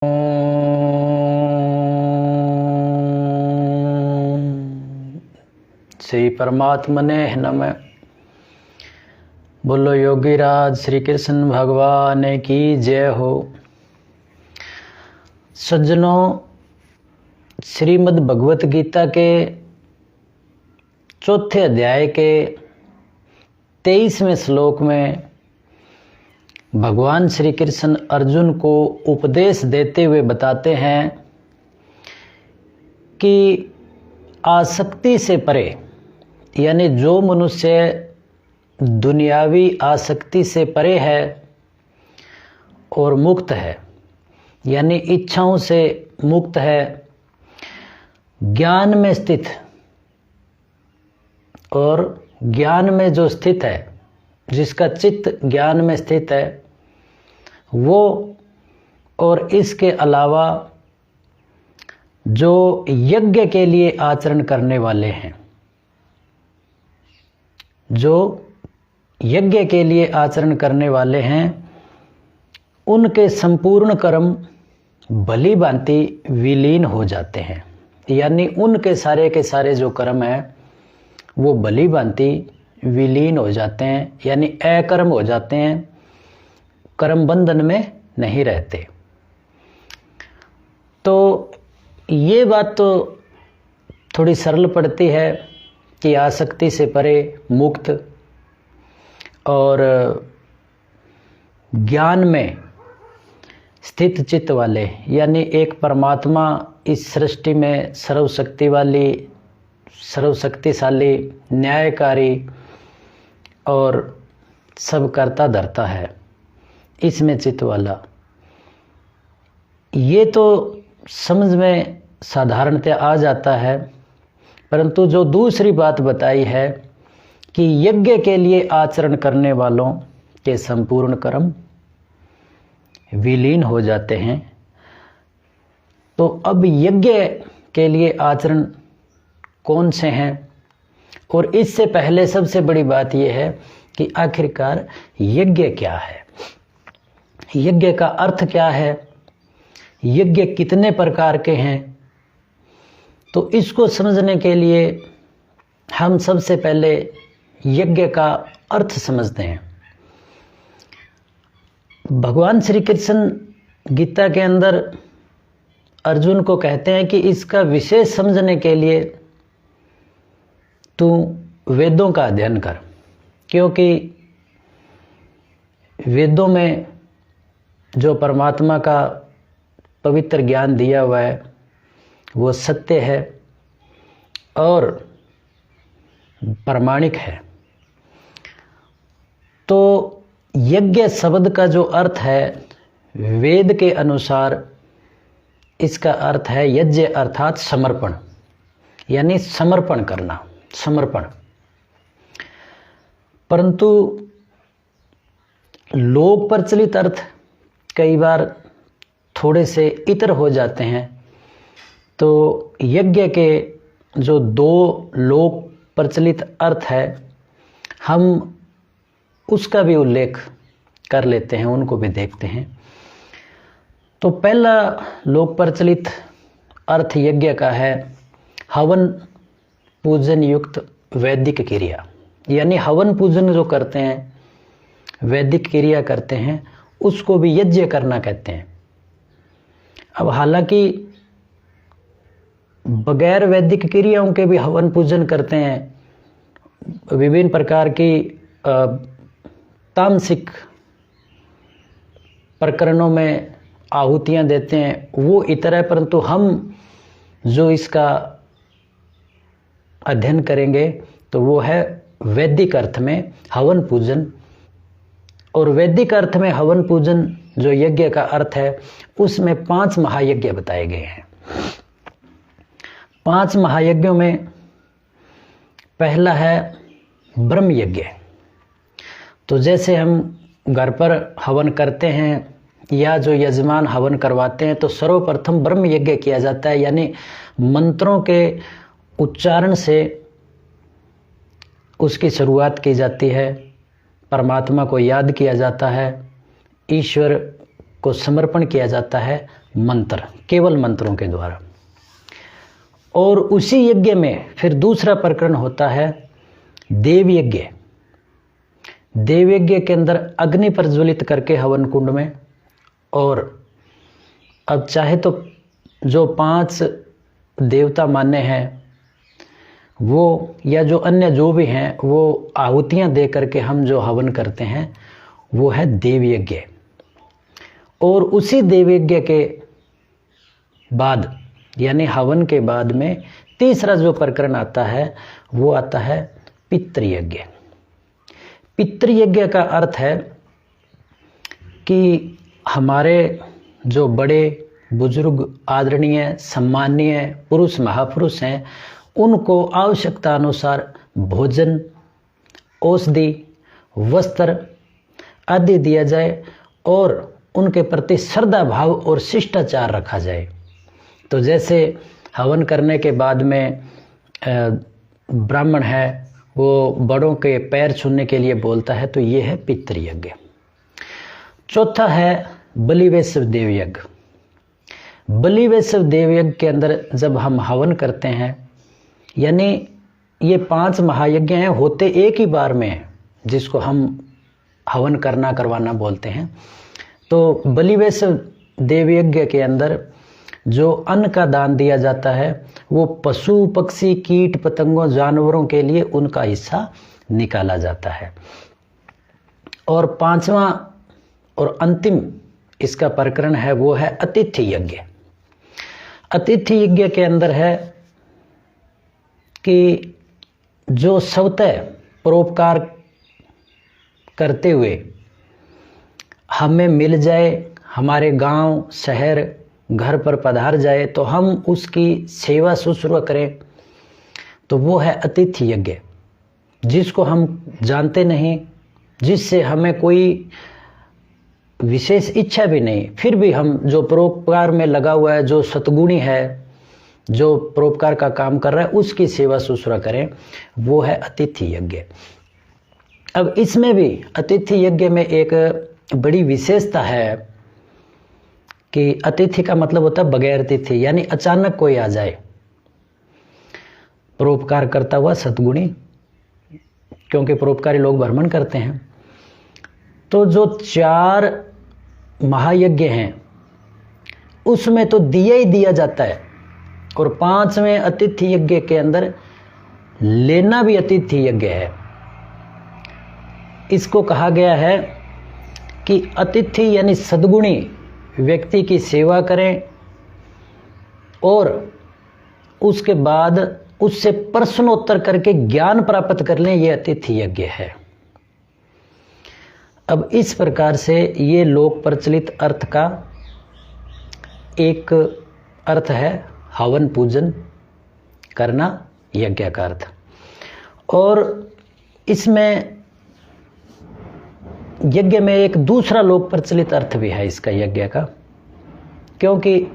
श्री परमात्मने नमः। बोलो योगीराज श्री कृष्ण भगवान की जय हो। सज्जनों, श्रीमद् भगवत गीता के चौथे अध्याय के 23वें श्लोक में भगवान श्री कृष्ण अर्जुन को उपदेश देते हुए बताते हैं कि आसक्ति से परे, यानी जो मनुष्य दुनियावी आसक्ति से परे है और मुक्त है, यानी इच्छाओं से मुक्त है, ज्ञान में स्थित और ज्ञान में जो स्थित है, जिसका चित्त ज्ञान में स्थित है, वो और इसके अलावा जो यज्ञ के लिए आचरण करने वाले हैं, जो यज्ञ के लिए आचरण करने वाले हैं, उनके संपूर्ण कर्म भली भांति विलीन हो जाते हैं। यानी उनके सारे के सारे जो कर्म हैं वो भली भांति विलीन हो जाते हैं, यानी अकर्म हो जाते हैं, कर्म बंधन में नहीं रहते। तो ये बात तो थोड़ी सरल पड़ती है कि आसक्ति से परे, मुक्त और ज्ञान में स्थित चित्त वाले, यानी एक परमात्मा इस सृष्टि में सर्वशक्ति वाली, सर्वशक्तिशाली, न्यायकारी और सब करता धरता है, इसमें चित्त वाला। ये तो समझ में साधारणतः आ जाता है, परंतु जो दूसरी बात बताई है कि यज्ञ के लिए आचरण करने वालों के संपूर्ण कर्म विलीन हो जाते हैं, तो अब यज्ञ के लिए आचरण कौन से हैं? और इससे पहले सबसे बड़ी बात यह है कि आखिरकार यज्ञ क्या है, यज्ञ का अर्थ क्या है, यज्ञ कितने प्रकार के हैं। तो इसको समझने के लिए हम सबसे पहले यज्ञ का अर्थ समझते हैं। भगवान श्री कृष्ण गीता के अंदर अर्जुन को कहते हैं कि इसका विशेष समझने के लिए तू वेदों का अध्ययन कर, क्योंकि वेदों में जो परमात्मा का पवित्र ज्ञान दिया हुआ है वो सत्य है और प्रामाणिक है। तो यज्ञ शब्द का जो अर्थ है, वेद के अनुसार इसका अर्थ है यज्ञ अर्थात समर्पण, यानी समर्पण करना, समर्पण। परंतु लोक प्रचलित अर्थ कई बार थोड़े से इतर हो जाते हैं। तो यज्ञ के जो दो लोक प्रचलित अर्थ है, हम उसका भी उल्लेख कर लेते हैं, उनको भी देखते हैं। तो पहला लोक प्रचलित अर्थ यज्ञ का है हवन पूजन युक्त वैदिक क्रिया, यानी हवन पूजन जो करते हैं, वैदिक क्रिया करते हैं, उसको भी यज्ञ करना कहते हैं। अब हालांकि बगैर वैदिक क्रियाओं के भी हवन पूजन करते हैं, विभिन्न प्रकार की तामसिक प्रकरणों में आहुतियां देते हैं, वो इतर है। परंतु हम जो इसका अध्ययन करेंगे तो वो है वैदिक अर्थ में हवन पूजन। और वैदिक अर्थ में हवन पूजन जो यज्ञ का अर्थ है, उसमें 5 महायज्ञ बताए गए हैं। 5 महायज्ञों में पहला है ब्रह्म यज्ञ। तो जैसे हम घर पर हवन करते हैं या जो यजमान हवन करवाते हैं, तो सर्वप्रथम ब्रह्म यज्ञ किया जाता है, यानी मंत्रों के उच्चारण से उसकी शुरुआत की जाती है, परमात्मा को याद किया जाता है, ईश्वर को समर्पण किया जाता है, मंत्र, केवल मंत्रों के द्वारा। और उसी यज्ञ में फिर दूसरा प्रकरण होता है देव यज्ञ। देव यज्ञ के अंदर अग्नि प्रज्वलित करके हवन कुंड में, और अब चाहे तो जो 5 देवता मान्य हैं वो, या जो अन्य जो भी हैं, वो आहुतियाँ दे करके हम जो हवन करते हैं वो है देव यज्ञ। और उसी देव यज्ञ के बाद यानी हवन के बाद में तीसरा जो प्रकरण आता है वो आता है पितृयज्ञ। पितृयज्ञ का अर्थ है कि हमारे जो बड़े बुजुर्ग, आदरणीय, सम्मानीय पुरुष, महापुरुष हैं, उनको आवश्यकता अनुसार भोजन, औषधि, वस्त्र आदि दिया जाए और उनके प्रति श्रद्धा भाव और शिष्टाचार रखा जाए। तो जैसे हवन करने के बाद में ब्राह्मण है वो बड़ों के पैर छूने के लिए बोलता है, तो ये है पितृयज्ञ। चौथा है बलिवेश्व देवयज्ञ। बलिवेश्व देवयज्ञ के अंदर जब हम हवन करते हैं, यानी ये 5 महायज्ञ हैं, होते एक ही बार में, जिसको हम हवन करवाना बोलते हैं। तो बलिवेश्व देवयज्ञ के अंदर जो अन्न का दान दिया जाता है वो पशु, पक्षी, कीट पतंगों, जानवरों के लिए उनका हिस्सा निकाला जाता है। और 5वां और अंतिम इसका प्रकरण है वो है अतिथि यज्ञ। अतिथि यज्ञ के अंदर है कि जो स्वतः परोपकार करते हुए हमें मिल जाए, हमारे गांव, शहर, घर पर पधार जाए, तो हम उसकी सेवा शुश्रूषा करें, तो वो है अतिथि यज्ञ। जिसको हम जानते नहीं, जिससे हमें कोई विशेष इच्छा भी नहीं, फिर भी हम जो परोपकार में लगा हुआ है, जो सतगुणी है, जो परोपकार का काम कर रहा है, उसकी सेवा शुश्रूषा करें, वो है अतिथि यज्ञ। अब इसमें भी अतिथि यज्ञ में एक बड़ी विशेषता है कि अतिथि का मतलब होता है बगैर तिथि, यानी अचानक कोई आ जाए, परोपकार करता हुआ सतगुणी, क्योंकि परोपकारी लोग भ्रमण करते हैं। तो जो 4 महायज्ञ हैं उसमें तो दिया ही दिया जाता है, और 5वें अतिथि यज्ञ के अंदर लेना भी अतिथि यज्ञ है। इसको कहा गया है कि अतिथि यानी सद्गुणी व्यक्ति की सेवा करें और उसके बाद उससे प्रश्नोत्तर करके ज्ञान प्राप्त कर लें, ये अतिथि यज्ञ है। अब इस प्रकार से ये लोक प्रचलित अर्थ का एक अर्थ है हवन पूजन करना, यज्ञ का अर्थ। और इसमें यज्ञ में एक दूसरा लोक प्रचलित अर्थ भी है इसका यज्ञ का, क्योंकि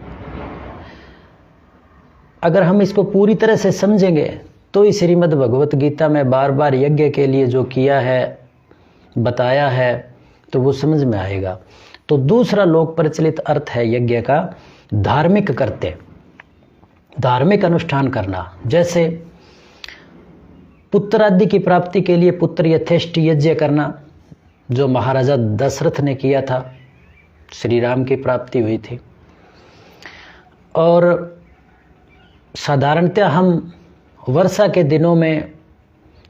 अगर हम इसको पूरी तरह से समझेंगे तो इस श्रीमद् भगवत गीता में बार बार यज्ञ के लिए जो किया है, बताया है, तो वो समझ में आएगा। तो दूसरा लोक प्रचलित अर्थ है यज्ञ का धार्मिक कर्तव्य, धार्मिक अनुष्ठान करना। जैसे पुत्र आदि की प्राप्ति के लिए पुत्र यथेष्ट यज्ञ करना, जो महाराजा दशरथ ने किया था, श्री राम की प्राप्ति हुई थी। और साधारणतः हम वर्षा के दिनों में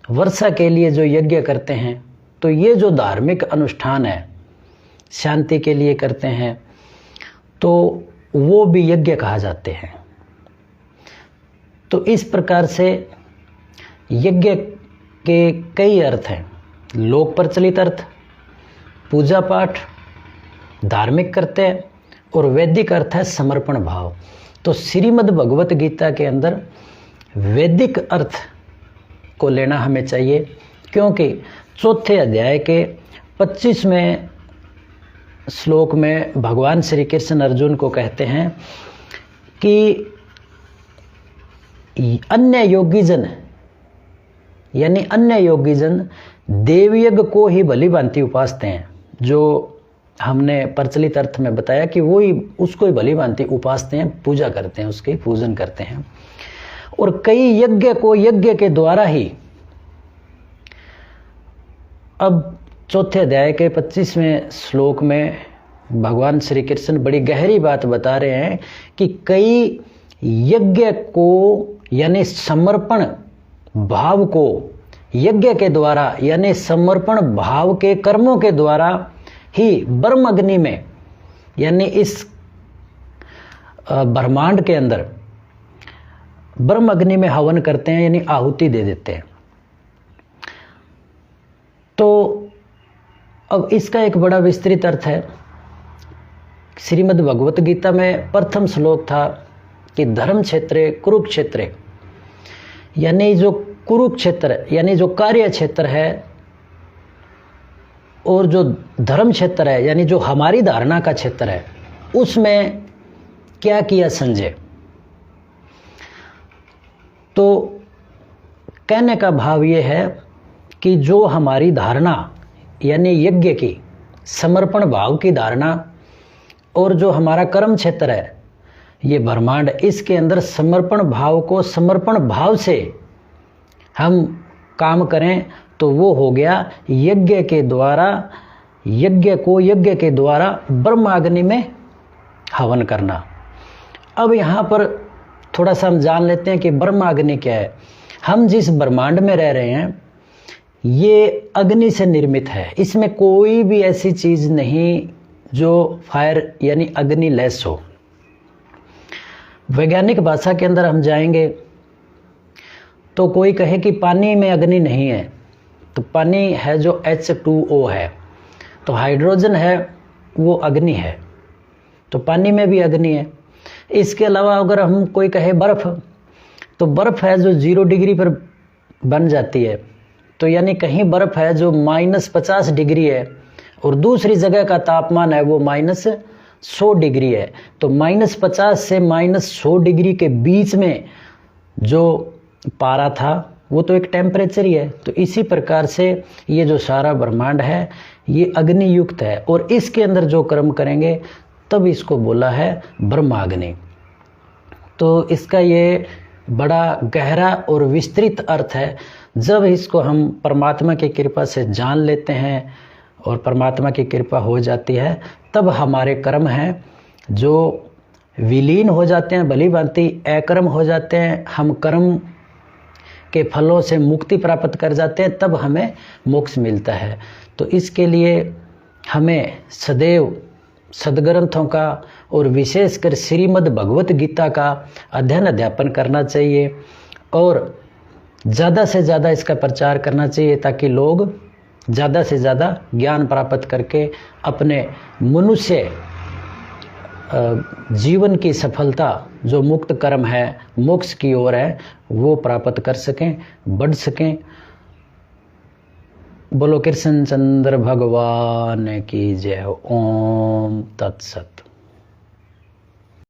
वर्षा के लिए जो यज्ञ करते हैं, तो ये जो धार्मिक अनुष्ठान है, शांति के लिए करते हैं, तो वो भी यज्ञ कहा जाते हैं। तो इस प्रकार से यज्ञ के कई अर्थ हैं। लोक प्रचलित अर्थ, पूजा पाठ, धार्मिक कर्तव्य, और वैदिक अर्थ है समर्पण भाव। तो श्रीमद् भगवत गीता के अंदर वैदिक अर्थ को लेना हमें चाहिए, क्योंकि 4थे अध्याय के 25वें श्लोक में भगवान श्री कृष्ण अर्जुन को कहते हैं कि अन्य योगीजन, यानी अन्य योगीजन देवयज्ञ को ही भली भांति उपासते हैं। जो हमने प्रचलित अर्थ में बताया कि वो ही उसको ही भली भांति उपासते हैं, पूजा करते हैं, उसके पूजन करते हैं। और कई यज्ञ को यज्ञ के द्वारा ही, अब चौथे अध्याय के 25वें श्लोक में भगवान श्री कृष्ण बड़ी गहरी बात बता रहे हैं कि कई यज्ञ को यानी समर्पण भाव को यज्ञ के द्वारा यानी समर्पण भाव के कर्मों के द्वारा ही ब्रह्म अग्नि में यानी इस ब्रह्मांड के अंदर ब्रह्म अग्नि में हवन करते हैं, यानी आहुति दे देते हैं। तो अब इसका एक बड़ा विस्तृत अर्थ है। श्रीमद् भगवत गीता में प्रथम श्लोक था कि धर्म क्षेत्रे कुरुक्षेत्रे, यानी जो कुरुक्षेत्र यानी जो कार्य क्षेत्र है और जो धर्म क्षेत्र है यानी जो हमारी धारणा का क्षेत्र है, उसमें क्या किया संजय। तो कहने का भाव ये है कि जो हमारी धारणा यानी यज्ञ की समर्पण भाव की धारणा और जो हमारा कर्म क्षेत्र है ये ब्रह्मांड, इसके अंदर समर्पण भाव को समर्पण भाव से हम काम करें तो वो हो गया यज्ञ के द्वारा, यज्ञ को यज्ञ के द्वारा ब्रह्माग्नि में हवन करना। अब यहाँ पर थोड़ा सा हम जान लेते हैं कि ब्रह्माग्नि क्या है। हम जिस ब्रह्मांड में रह रहे हैं ये अग्नि से निर्मित है, इसमें कोई भी ऐसी चीज़ नहीं जो फायर यानी अग्नि लेस हो। वैज्ञानिक भाषा के अंदर हम जाएंगे तो कोई कहे कि पानी में अग्नि नहीं है, तो पानी है जो H2O है, तो हाइड्रोजन है वो अग्नि है, तो पानी में भी अग्नि है। इसके अलावा अगर हम कोई कहे बर्फ़, तो बर्फ़ है जो 0 डिग्री पर बन जाती है, तो यानी कहीं बर्फ़ है जो -50 डिग्री है और दूसरी जगह का तापमान है वो -100 डिग्री है, तो -50 से -100 डिग्री के बीच में जो पारा था वो तो एक टेम्परेचर ही है। तो इसी प्रकार से ये जो सारा ब्रह्मांड है ये अग्नि युक्त है और इसके अंदर जो कर्म करेंगे तब इसको बोला है ब्रह्माग्नि। तो इसका ये बड़ा गहरा और विस्तृत अर्थ है। जब इसको हम परमात्मा की कृपा से जान लेते हैं और परमात्मा की कृपा हो जाती है तब हमारे कर्म हैं जो विलीन हो जाते हैं, भली भांति अकर्म हो जाते हैं, हम कर्म के फलों से मुक्ति प्राप्त कर जाते हैं, तब हमें मोक्ष मिलता है। तो इसके लिए हमें सदैव सद्ग्रंथों का और विशेषकर श्रीमद् भगवत गीता का अध्ययन अध्यापन करना चाहिए और ज़्यादा से ज़्यादा इसका प्रचार करना चाहिए ताकि लोग ज़्यादा से ज़्यादा ज्ञान प्राप्त करके अपने मनुष्य जीवन की सफलता जो मुक्त कर्म है मोक्ष की ओर है वो प्राप्त कर सकें, बढ़ सकें। बोलो कृष्ण चंद्र भगवान की जय। ओम तत्सत।